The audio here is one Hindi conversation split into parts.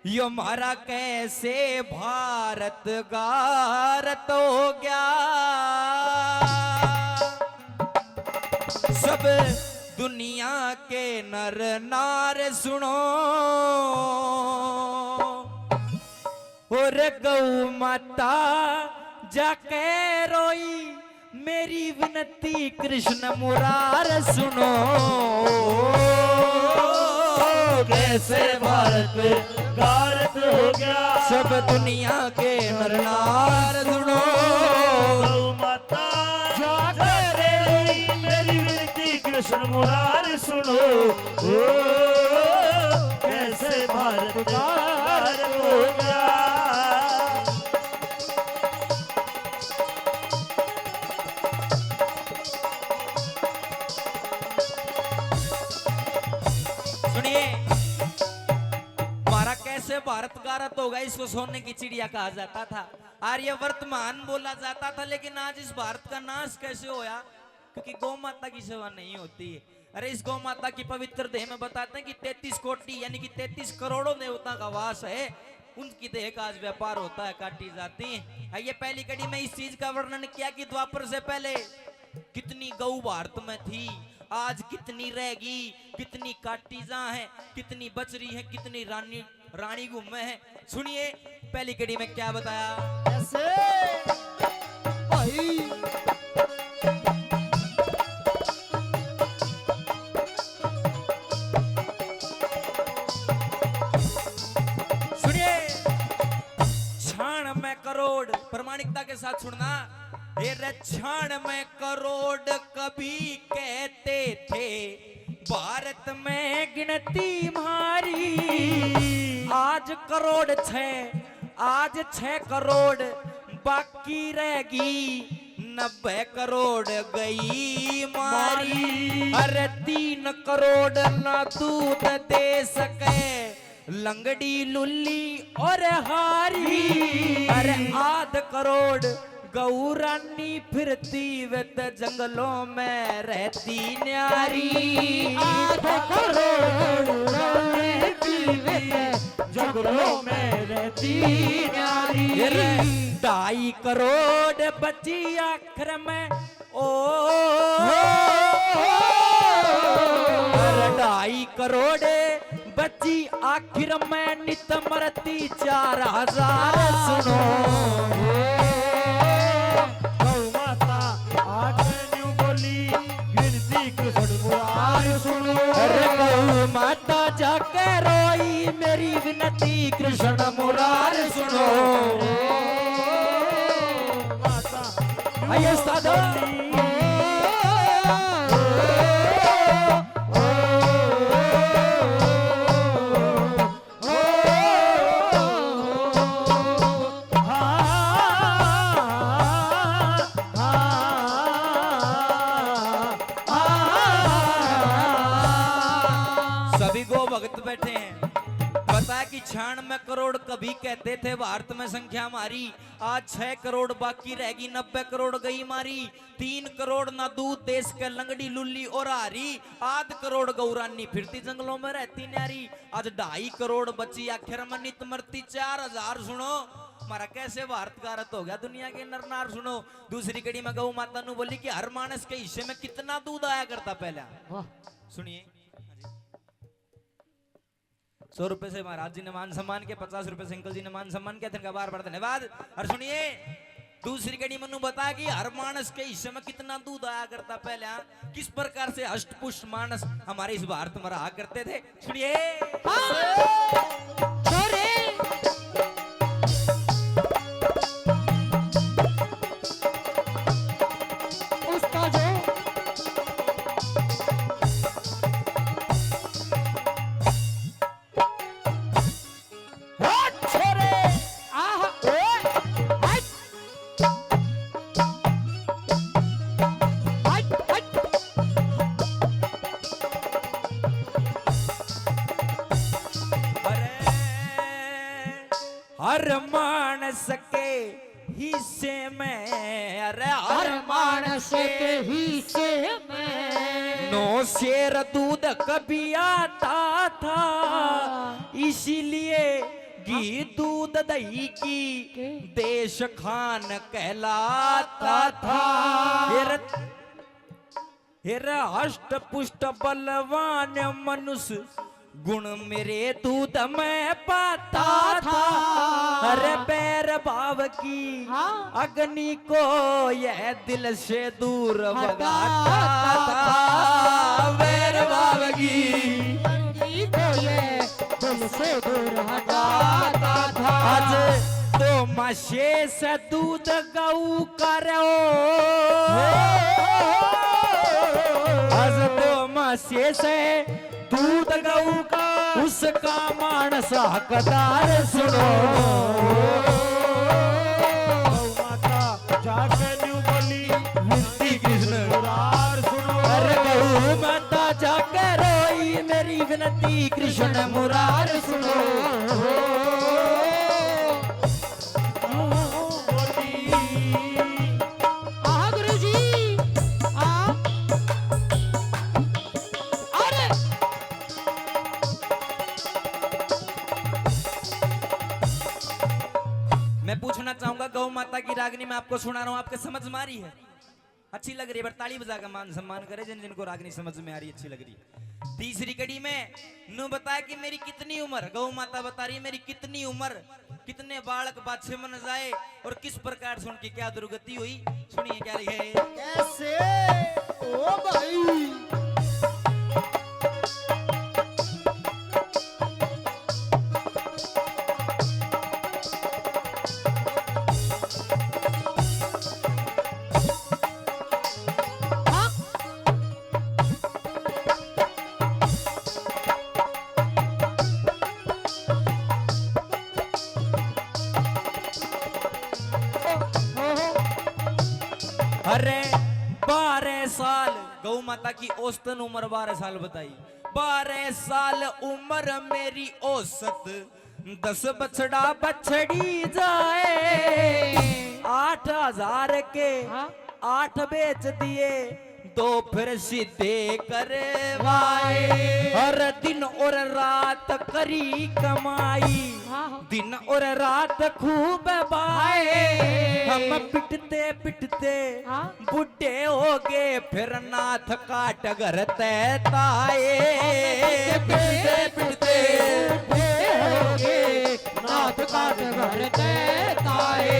यो हमारा कैसे भारत गारत हो गया। सब दुनिया के नर नार सुनो, और गौ माता जाके रोई मेरी विनती कृष्ण मुरार सुनो। कैसे भारत गारत हो गया। सब दुनिया के नर नार सुनो, गौ माता जाके रोई मेरी विनती कृष्ण मुरार सुनो। ओ कैसे भारत गारत हो गया। सुनिए, हमारा कैसे भारत गारत होगा, इसको सोने की चिड़िया कहा जाता था, आर्य वर्तमान बोला जाता था। लेकिन आज इस भारत का नाश कैसे होया? क्योंकि गौ माता की सेवा नहीं होती है। अरे इस गौ माता की पवित्र देह में बताते हैं कि 33 कोटि यानी कि 33 करोड़ों देवता का वास है। उनकी देह का आज व्यापार होता है, काटी जाती है। ये पहली कड़ी में इस चीज का वर्णन किया कि द्वापर से पहले कितनी गौ भारत में थी, आज कितनी रहेगी, कितनी काटी जा है, कितनी बच रही है, कितनी रानी गुम है। सुनिए पहली कड़ी में क्या बताया। कैसे भाई सुनिए, क्षण में करोड़, प्रामाणिकता के साथ सुनना। ये क्षण में करोड़ कभी कहते थे, भारत में गिनती मारी। आज करोड़ आज 6 करोड़ बाकी रहेगी, 90 करोड़ गई मारी। अरे 3 करोड़ ना दूध दे सके, लंगड़ी लुल्ली और हारी। अरे 8 करोड़ गौरानी फिरती वे त जंगलों में रहती न्यारी। 8 करोड़ जंगलों में रहती न्यारी। 2.5 करोड़ बची आखिर में, ओ 2.5 करोड़ बची आखिर में, नित मरती 4000 सुनो। गौ माता आज न्यू बोली गिनती कृष्ण मुरार सुनो। अरे गौ माता जाके रोई मेरी विनती कृष्ण मुरार सुनो। माता आइए साधो। सभी गो भक्त बैठे हैं। पता कि 96 करोड़ कभी कहते थे भारत में संख्या हमारी, आज 6 करोड़ बाकी रहेगी, 90 करोड़ गई मारी। 3 करोड़ ना दूध देश के लंगड़ी लुल्ली और हारी। 8 करोड़ गौरानी फिरती जंगलों में रहती न्यारी। आज 2.5 करोड़ बची आखिर में, नित मरती 4000 सुनो। हमारा कैसे भारत गारत हो गया, दुनिया के नर नार सुनो। दूसरी कड़ी में गौ माता नु बोली कि हर मानस के हिस्से में कितना दूध आया करता पहले। सुनिए, 100 रुपए से महाराज जी ने मान सम्मान के, 50 रुपए से अंकल जी ने मान सम्मान किया, इनका बार बार धन्यवाद। और सुनिए दूसरी कड़ी मनु बता कि हर मानस के हिस्से में कितना दूध आया करता पहले, किस प्रकार से अष्टपुष्ट मानस हमारे इस भारत में रहा करते थे। सुनिए हर मानस के हिस्से में, अरे हर मानस के हिस्से में 9 शेर दूध कभी आता था, इसीलिए घी दूध दही की देश खान कहलाता था। हेरा अष्ट पुष्ट बलवान मनुष्य गुण मेरे दूध में पाता था। अरे बैर भाव की अग्नि को यह दिल से दूर भगाता था। बैर भाव की को ये दिल से दूर हटाता था। आज तो मशे से दूध गऊ करो, आज तो मशे से दूध गऊ का उसका मानस हकदार सुनो। गौ माता जाके न्यू बोली विनती कृष्ण मुरार सुनो। अरे गऊ माता जाके रोई मेरी विनती कृष्ण मुरार सुनो। गुरुजी अरे मैं पूछना चाहूंगा गौ माता की रागनी मैं आपको सुना रहा हूं, आपके समझ में आ रही है? अच्छी लग रही है? ताली बजा का मान सम्मान करे जिन जिनको रागनी समझ में आ रही है, अच्छी लग रही है। तीसरी कड़ी में नु बताया कि मेरी कितनी उम्र, गौ माता बता रही है मेरी कितनी उम्र, कितने बालक बाछे मन जाए और किस प्रकार से उनकी क्या दुर्गति हुई। सुनिए क्या लिखे। कैसे ओ भाई अरे 12 साल गौ माता की औसतन उम्र 12 साल बताई। 12 साल उम्र मेरी औसत 10 बछड़ा बछड़ी जाए। 8,000 के 8 बेच दिए, 2 फिर सीधे करवाए। हर दिन और रात करी कमाई, दिन और रात खूब बाए। हम पिटते पिटते बुढ़े हो गए, फिर नाथ काट घर ताए। पिटते पिटते बुढ़े हो गए, नाथ काट घर ताए।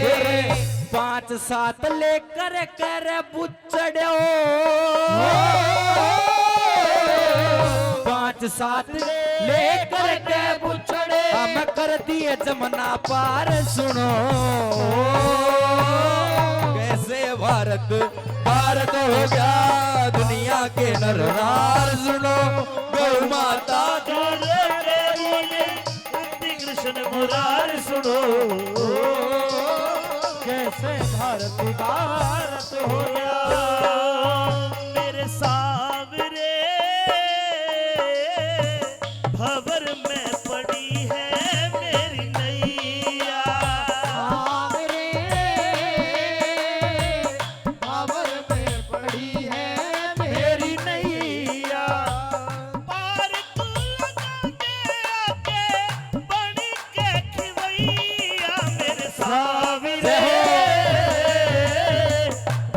5-7 लेकर कर बुचड़ो, 5-7 लेकर के बुचड़े हम कर दिए जमुना पार। सुनो कैसे भारत भारत हो गया दुनिया के नर नार। सुनो गौ माता जाके बोली विनती कृष्ण मुरार सुनो। कैसे भारत भारत हो गया मेरे सावरे भंवर में पड़ी है मेरी नैया। खबर में पड़ी है मेरी नैया पार तू लगा के आके बनी के खिवैया मेरे सावरे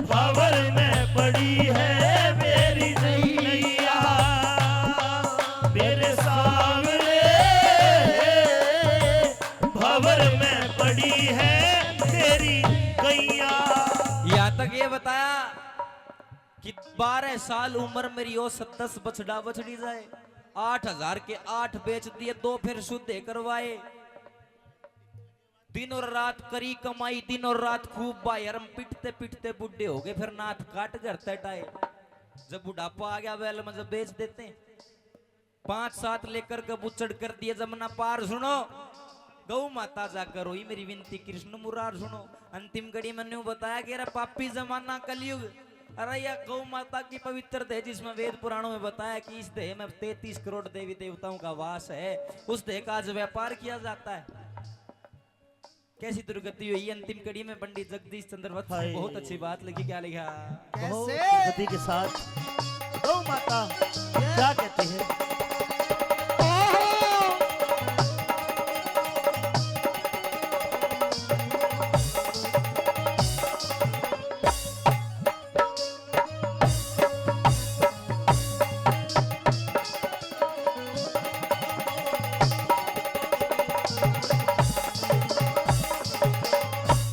भंवर में पड़ी है मेरी नैया। मेरे सावरे भंवर में पड़ी है तेरी गैया। यहाँ तक ये बताया कि 12 साल उम्र मेरी औसत 10 बछड़ा बछड़ी जाए। 8,000 के 8 बेच दिए, 2 फिर शुद्ध करवाए। दिन और रात करी कमाई, दिन और रात खूब बाहर हम पिटते पिटते बुढ़े हो गए, फिर नाथ काट घर तटाए। जब बुढ़ापा आ गया बैल में जब बेच देते हैं। 5-7 लेकर के बुचड़ कर दिए जमुना पार। सुनो गौ माता जाकर रोई मेरी विनती कृष्ण मुरार। सुनो अंतिम घड़ी में न्यू बताया कि अरे पापी जमाना कलयुग। अरे यह गौ माता की पवित्र देह जिसमें वेद पुराणों में बताया कि इस देह में 33 करोड़ देवी देवताओं का वास है, उस देह का आज व्यापार किया जाता है। कैसी दुर्गति हुई अंतिम कड़ी में। पंडित जगदीश चंद्र वत्स हाय। बहुत अच्छी बात लिखी। क्या लिखा? बहुत गति के साथ गौ माता क्या कहती है।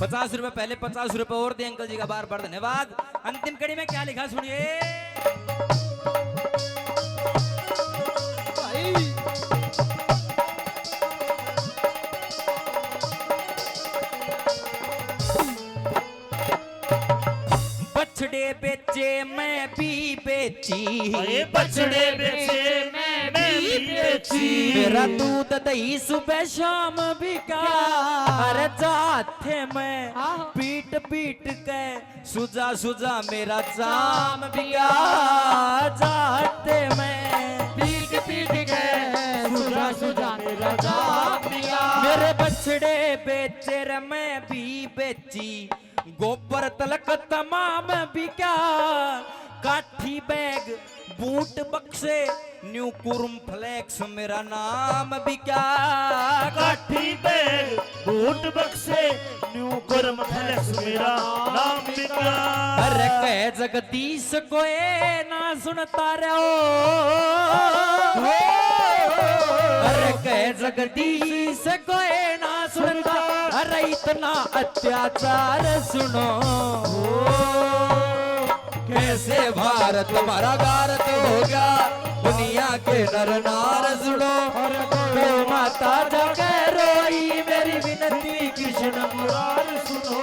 ₹50 पहले, ₹50 और दे अंकल जी का बार बार धन्यवाद। अंतिम कड़ी में क्या लिखा सुनिए। बछड़े बेचे मैं भी बेची, अरे बछड़े बेचे मैं भी बेची, मेरा दूध दही सुबह शाम बिका। अरे जाते मैं पीट पीट के सुजा सुजा मेरा जाम बिका। जाते मैं पीट पीट के सुजा सुजा मेरा जाम बिका। मेरे बछड़े बेचे रे मैं भी बेची, गोबर तलक तमाम बिका। काठी बैग बूट बक्से न्यू कुरुम फ्लेक्स मेरा नाम बिका। काठी बैग बूट बक्से न्यू कुरुम फ्लेक्स मेरा नाम बिका। अरे कह जगदीश कोई ना सुनता रहो, अरे कह जगदीश कोई ना सुनता। अरे इतना अत्याचार सुनो, कैसे भारत हमारा भारत होगा। दुनिया के नर नार सुनो, गौ माता जगह रोई मेरी विनती कृष्ण मुरार सुनो।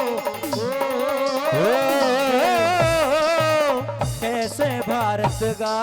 कैसे भारत का